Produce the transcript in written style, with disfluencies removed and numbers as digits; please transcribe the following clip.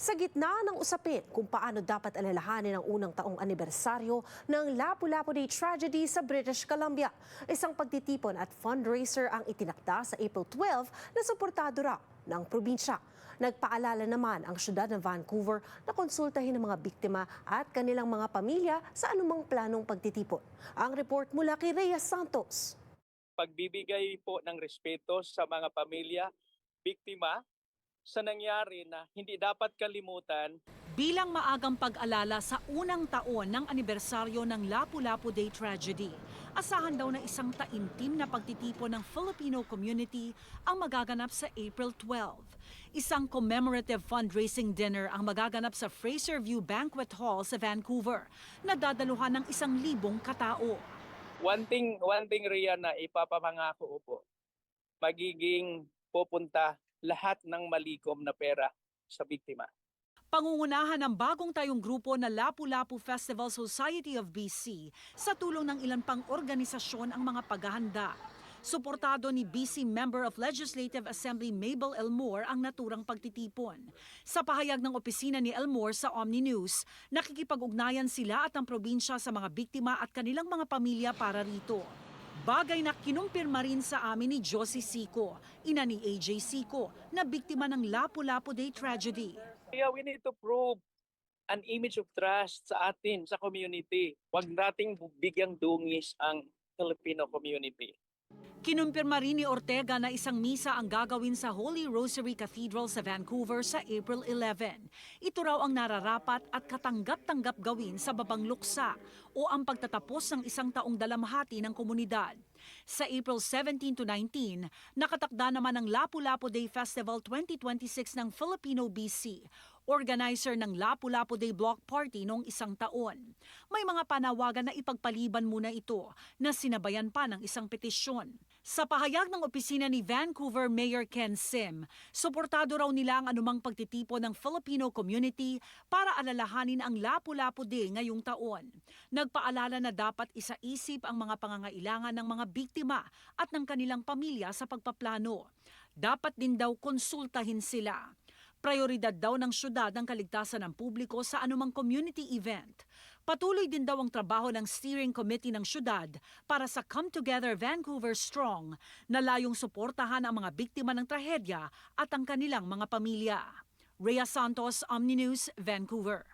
Sa gitna ng usapin kung paano dapat alalahanin ang unang taong anibersaryo ng Lapu-Lapu Day tragedy sa British Columbia, isang pagtitipon at fundraiser ang itinakda sa April 12 na suportado raw ng probinsya. Nagpaalala naman ang syudad ng Vancouver na konsultahin ang mga biktima at kanilang mga pamilya sa anumang planong pagtitipon. Ang report mula kay Rhea Santos. Pagbibigay po ng respeto sa mga pamilya, biktima, sa nangyari na hindi dapat kalimutan. Bilang maagang pag-alala sa unang taon ng anibersaryo ng Lapu-Lapu Day tragedy, asahan daw na isang taimtim na pagtitipon ng Filipino community ang magaganap sa April 12. Isang commemorative fundraising dinner ang magaganap sa Fraser View Banquet Hall sa Vancouver, na dadaluhan ng 1,000 katao. One thing Rhea, na ipapamangako po, magiging pupunta lahat ng malikom na pera sa biktima. Pangungunahan ng bagong tayong grupo na Lapu-Lapu Festival Society of BC sa tulong ng ilan pang organisasyon ang mga paghahanda. Suportado ni BC Member of Legislative Assembly Mabel Elmore ang naturang pagtitipon. Sa pahayag ng opisina ni Elmore sa Omni News, nakikipag-ugnayan sila at ang probinsya sa mga biktima at kanilang mga pamilya para rito. Bagay na kinumpirma rin sa amin ni Josie Sico, ina ni AJ Sico, na biktima ng Lapu-Lapu Day tragedy. Kaya we need to prove an image of trust sa atin, sa community. Huwag nating bigyang dungis ang Filipino community. Kinumpirma rin ni Ortega na isang misa ang gagawin sa Holy Rosary Cathedral sa Vancouver sa April 11. Ito raw ang nararapat at katanggap-tanggap gawin sa babang luksa o ang pagtatapos ng isang taong dalamhati ng komunidad. Sa April 17 to 19, nakatakda naman ang Lapu-Lapu Day Festival 2026 ng Filipino BC, organizer ng Lapu-Lapu Day Block Party noong isang taon. May mga panawagan na ipagpaliban muna ito na sinabayan pa ng isang petisyon. Sa pahayag ng opisina ni Vancouver Mayor Ken Sim, suportado raw nila ang anumang pagtitipon ng Filipino community para alalahanin ang Lapu-Lapu Day ngayong taon. Nagpaalala na dapat isaisip ang mga pangangailangan ng mga biktima at ng kanilang pamilya sa pagpaplano. Dapat din daw konsultahin sila. Prioridad daw ng syudad ang kaligtasan ng publiko sa anumang community event. Patuloy din daw ang trabaho ng steering committee ng syudad para sa Come Together Vancouver Strong na layong suportahan ang mga biktima ng trahedya at ang kanilang mga pamilya. Rhea Santos, Omni News, Vancouver.